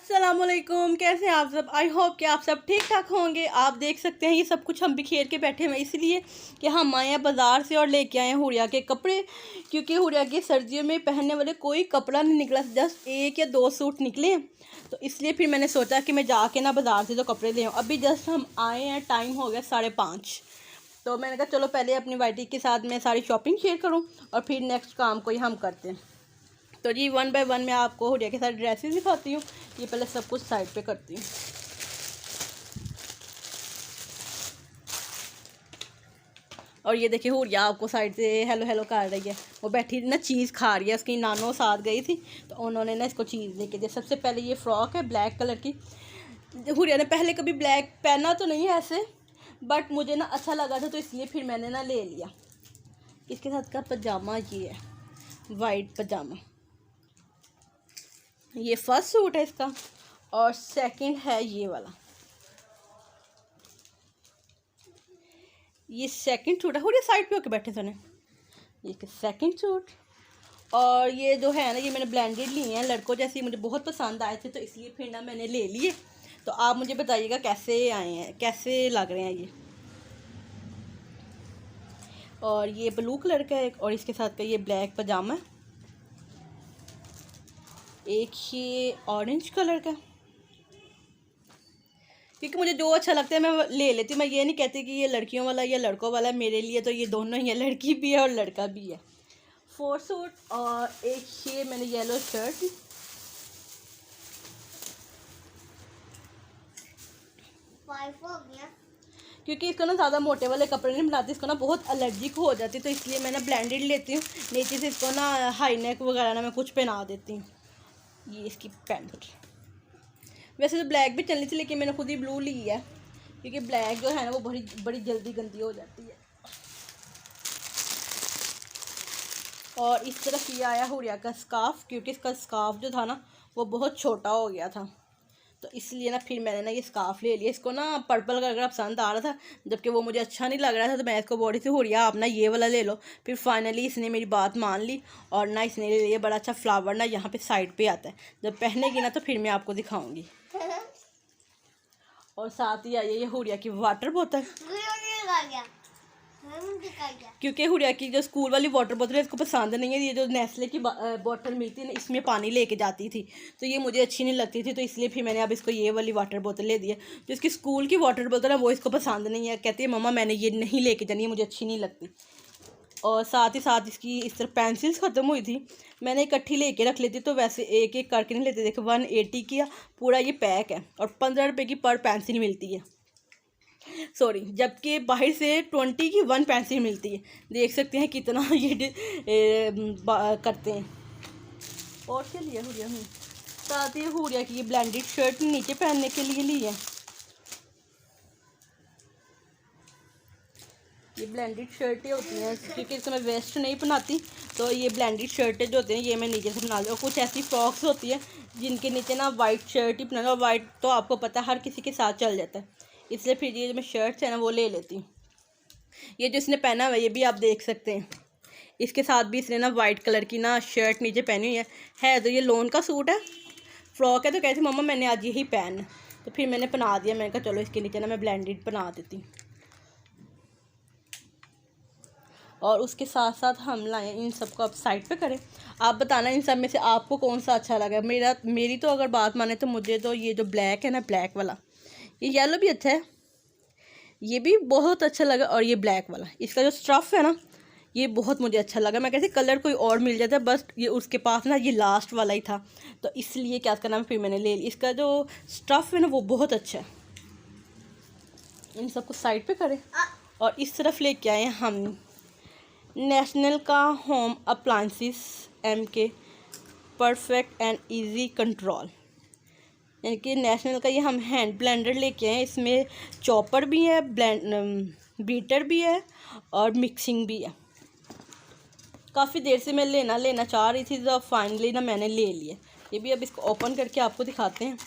अस्सलामुअलैकुम, कैसे हैं आप सब। आई होप कि आप सब ठीक ठाक होंगे। आप देख सकते हैं ये सब कुछ हम बिखेर के बैठे हुए इसलिए कि हम आए हैं बाज़ार से और लेके आए हैं हुरिया के कपड़े, क्योंकि हुरिया के सर्दियों में पहनने वाले कोई कपड़ा नहीं निकला, जस्ट 1 या 2 सूट निकले। तो इसलिए फिर मैंने सोचा कि मैं जाके ना बाज़ार से तो कपड़े ले आऊँ। अभी जस्ट हम आए हैं, टाइम हो गया 5:30। तो मैंने कहा चलो पहले अपनी वाइटी के साथ मैं सारी शॉपिंग शेयर करूँ और फिर नेक्स्ट काम कोई हम करते हैं। तो जी 1 बाय 1 मैं आपको हुरिया के साथ ड्रेसेस दिखाती हूँ। ये पहले सब कुछ साइड पे करती हूँ। और ये देखिए हुरिया आपको साइड से हेलो हेलो कर रही है। वो बैठी ना चीज़ खा रही है, उसकी नानो साथ गई थी तो उन्होंने ना इसको चीज़ लेके दी। सबसे पहले ये फ्रॉक है ब्लैक कलर की। हुरिया ने पहले कभी ब्लैक पहना तो नहीं है ऐसे, बट मुझे ना अच्छा लगा था तो इसलिए फिर मैंने ना ले लिया। इसके साथ का पजामा ये है, वाइट पजामा। ये फर्स्ट सूट है इसका और सेकंड है ये वाला। ये सेकंड सूट है। हो साइड पे होके बैठे थे ने। ये सेकंड सूट। और ये जो है ना ये मैंने ब्लेंडेड लिए हैं लड़कों जैसे, मुझे बहुत पसंद आए थे तो इसलिए फिर ना मैंने ले लिए। तो आप मुझे बताइएगा कैसे आए हैं, कैसे लग रहे हैं ये। और ये ब्लू कलर का है और इसके साथ का ये ब्लैक पजामा, एक ये ऑरेंज कलर का। क्योंकि मुझे जो अच्छा लगता है मैं ले लेती हूँ। मैं ये नहीं कहती कि ये लड़कियों वाला या लड़कों वाला है, मेरे लिए तो ये दोनों ही है, लड़की भी है और लड़का भी है। 4 सूट और एक ये मैंने येलो शर्ट। हो गया क्योंकि इसको ना ज़्यादा मोटे वाले कपड़े नहीं बनाती, इसको ना बहुत एलर्जिक हो जाती, तो इसलिए मैं ना ब्लेंडेड लेती हूँ। नीचे से इसको ना हाई नेक वगैरह ना मैं कुछ पहना देती हूँ। ये इसकी पैंट। वैसे तो ब्लैक भी चलनी थी लेकिन मैंने खुद ही ब्लू ली है, क्योंकि ब्लैक जो है ना वो बड़ी जल्दी गंदी हो जाती है। और इस तरफ ये आया हुरिया का स्कार्फ, क्योंकि इसका स्कार्फ जो था ना वो बहुत छोटा हो गया था तो इसलिए ना फिर मैंने ना ये स्कार्फ ले लिया। इसको ना पर्पल कलर पसंद आ रहा था जबकि वो मुझे अच्छा नहीं लग रहा था, तो मैं इसको बोली थी हुरिया आप ना ये वाला ले लो। फिर फाइनली इसने मेरी बात मान ली और ना इसने ले लिया। बड़ा अच्छा फ्लावर ना यहाँ पे साइड पे आता है, जब पहनेगी ना तो फिर मैं आपको दिखाऊंगी। और साथ ही आई ये हुरिया की वाटर बोतल, क्योंकि हुरिया की जो स्कूल वाली वाटर बोतल है इसको पसंद नहीं है। ये जो नेस्ले की बोतल मिलती है ना इसमें पानी लेके जाती थी तो ये मुझे अच्छी नहीं लगती थी, तो इसलिए फिर मैंने अब इसको ये वाली वाटर बोतल ले दी है। जो इसकी स्कूल की वाटर बोतल है वो इसको पसंद नहीं है, कहती है मम्मा मैंने ये नहीं लेके जानी है, मुझे अच्छी नहीं लगती। और साथ ही साथ इसकी इस तरह पेंसिल्स ख़त्म हुई थी, मैंने इकट्ठी लेके रख लेती, तो वैसे एक एक करके नहीं लेते। देखो 180 की पूरा ये पैक है और 15 रुपये की पर पेंसिल मिलती है, सॉरी, जबकि बाहर से 20 की 1 पेंसिल मिलती है। देख सकते हैं कितना ये करते हैं। और क्या लिया हुरिया में, साथ ही हुरिया की ये ब्लेंडेड शर्ट नीचे पहनने के लिए ली है। ये ब्लेंडेड शर्टें होती हैं क्योंकि इसमें वेस्ट नहीं बनाती, तो ये ब्लेंडेड शर्टें जो होती हैं ये मैं नीचे से बना ली। और कुछ ऐसी फ्रॉक्स होती है जिनके नीचे ना वाइट शर्ट ही बना, और वाइट तो आपको पता है हर किसी के साथ चल जाता है, इसलिए फिर ये जो मैं शर्ट्स है ना वो ले लेती हूँ। ये जो इसने पहना हुआ है ये भी आप देख सकते हैं, इसके साथ भी इसने ना वाइट कलर की ना शर्ट नीचे पहनी हुई है। तो ये लोन का सूट है, फ्रॉक है, तो कहती मम्मा मैंने आज यही पहन, तो फिर मैंने पहना दिया। मैंने कहा चलो इसके नीचे ना मैं ब्लेंडेड बना देती हूँ। और उसके साथ साथ हम लाए इन सबको अब साइड पे करें। आप बताना इन सब में से आपको कौन सा अच्छा लगा। मेरी तो अगर बात माने तो मुझे तो ये जो ब्लैक है ना, ब्लैक वाला, ये येलो भी अच्छा है, ये भी बहुत अच्छा लगा। और ये ब्लैक वाला इसका जो स्टफ़ है ना ये बहुत मुझे अच्छा लगा। मैं कहती कलर कोई और मिल जाता, बस ये उसके पास ना ये लास्ट वाला ही था, तो इसलिए क्या करना फिर मैंने ले लिया। इसका जो स्टफ़ है ना वो बहुत अच्छा है। इन सबको साइड पे करें और इस तरफ लेके आए हम नेशनल का home appliances MK perfect and easy control, यानी कि नेशनल का ये हम हैंड ब्लेंडर लेके आए। इसमें चॉपर भी है, बीटर भी है और मिक्सिंग भी है। काफ़ी देर से मैं लेना चाह रही थी, तो फाइनली ना मैंने ले लिया। ये भी अब इसको ओपन करके आपको दिखाते हैं।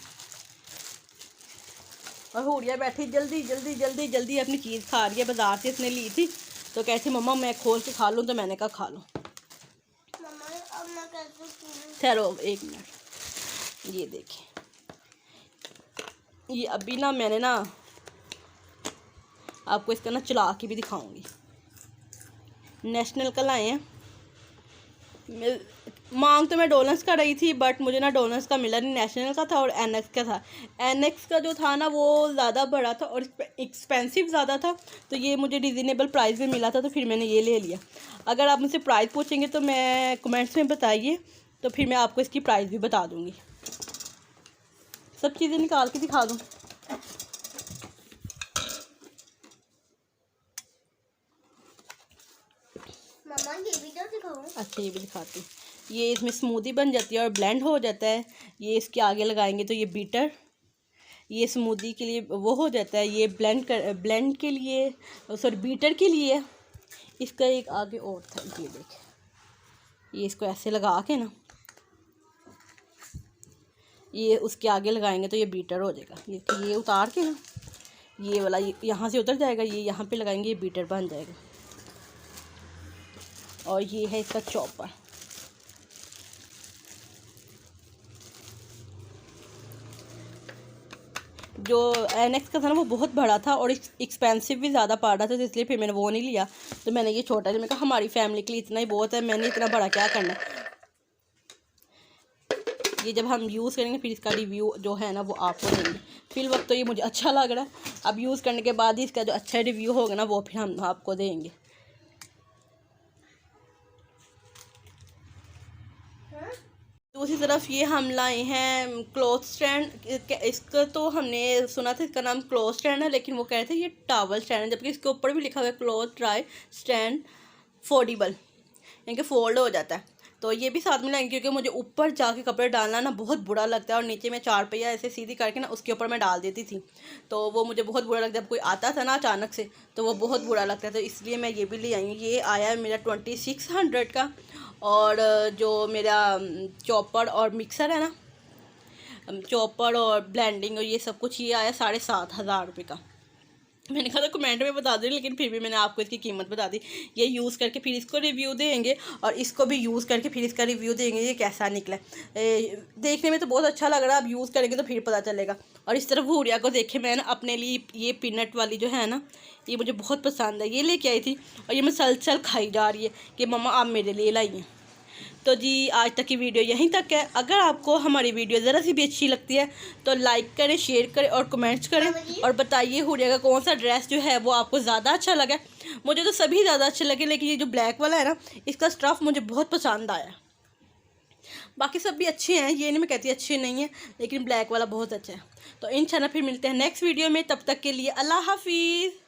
और हुरिया बैठी जल्दी जल्दी जल्दी जल्दी अपनी चीज़ खा रही है, बाज़ार से इसने ली थी तो कहती मम्मा मैं खोल के खा लूँ, तो मैंने कहा खा लो। ठहरो 1 मिनट, ये देखिए ये अभी ना मैंने ना आपको इसका ना चला के भी दिखाऊंगी। नेशनल का लाए हैं। मांग तो मैं डोलन्स का रही थी, बट मुझे ना डोलन्स का मिला नहीं, नेशनल का था और एनएक्स का था। एनएक्स का जो था ना वो ज़्यादा बड़ा था और एक्सपेंसिव ज़्यादा था, तो ये मुझे रिजनेबल प्राइस में मिला था, तो फिर मैंने ये ले लिया। अगर आप मुझसे प्राइस पूछेंगे तो मैं कमेंट्स में बताइए, तो फिर मैं आपको इसकी प्राइस भी बता दूँगी। सब चीज़ें निकाल के दिखा दूँ। मामा ये भी तो दिखाओ। अच्छा ये भी दिखाती हूँ। ये इसमें स्मूदी बन जाती है और ब्लेंड हो जाता है। ये इसके आगे लगाएंगे तो ये बीटर, ये स्मूदी के लिए वो हो जाता है, ये ब्लेंड के लिए, सॉरी बीटर के लिए। इसका एक आगे और था, ये देखें, ये इसको ऐसे लगा के ना ये उसके आगे लगाएंगे तो ये बीटर हो जाएगा। ये उतार के ना ये वाला यहाँ से उतर जाएगा, ये यहाँ पे लगाएंगे, ये बीटर बन जाएगा। और ये है इसका चॉपर। जो एनएक्स का था ना वो बहुत बड़ा था और एक्सपेंसिव भी ज़्यादा पड़ रहा था, तो इसलिए फिर मैंने वो नहीं लिया, तो मैंने ये छोटा लिया। मैंने कहा हमारी फैमिली के लिए इतना ही बहुत है, मैंने इतना बड़ा क्या करना है। ये जब हम यूज़ करेंगे फिर इसका रिव्यू जो है ना वो आपको देंगे। फिर वक्त तो ये मुझे अच्छा लग रहा है, अब यूज़ करने के बाद ही इसका जो अच्छा रिव्यू होगा ना वो फिर हम आपको देंगे। दूसरी तरफ ये हम लाए हैं क्लॉथ स्टैंड। इसका तो हमने सुना था इसका नाम क्लॉथ स्टैंड है, लेकिन वो कह रहे थे ये टॉवल स्टैंड है, जबकि इसके ऊपर भी लिखा हुआ है क्लॉथ ड्राई स्टैंड फोल्डेबल, यानी कि फोल्ड हो जाता है। तो ये भी साथ में लाएंगे, क्योंकि मुझे ऊपर जाके कपड़े डालना ना बहुत बुरा लगता है, और नीचे में चार पहिया ऐसे सीधी करके ना उसके ऊपर मैं डाल देती थी, तो वो मुझे बहुत बुरा लगता है। जब कोई आता था ना अचानक से तो वो बहुत बुरा लगता है, तो इसलिए मैं ये भी ले आई हूँ। ये आया है मेरा 2600 का, और जो मेरा चॉपर और मिक्सर है ना, चॉपर और ब्लेंडिंग और ये सब कुछ, ये आया 7500 का। मैंने कहा था कमेंट में बता दें, लेकिन फिर भी मैंने आपको इसकी कीमत बता दी। ये यूज़ करके फिर इसको रिव्यू देंगे, और इसको भी यूज़ करके फिर इसका रिव्यू देंगे ये कैसा निकला। देखने में तो बहुत अच्छा लग रहा है, अब यूज़ करेंगे तो फिर पता चलेगा। और इस तरफ भूरिया को देखे मैंने अपने लिए ये पीनट वाली जो है ना, ये मुझे बहुत पसंद है, ये लेके आई थी, और ये मुसलसल खाई जा रही है कि मम्मा आप मेरे लिए लाई हैं। तो जी आज तक की वीडियो यहीं तक है। अगर आपको हमारी वीडियो ज़रा सी भी अच्छी लगती है तो लाइक करें, शेयर करें और कमेंट्स करें, और बताइए हुरिया का कौन सा ड्रेस जो है वो आपको ज़्यादा अच्छा लगा। मुझे तो सभी ज़्यादा अच्छे लगे, लेकिन ये जो ब्लैक वाला है ना इसका स्टफ़ मुझे बहुत पसंद आया। बाकी सब भी अच्छे हैं, ये नहीं मैं कहती अच्छे नहीं है, लेकिन ब्लैक वाला बहुत अच्छा है। तो इंशाल्लाह फिर मिलते हैं नेक्स्ट वीडियो में, तब तक के लिए अल्लाह हाफिज़।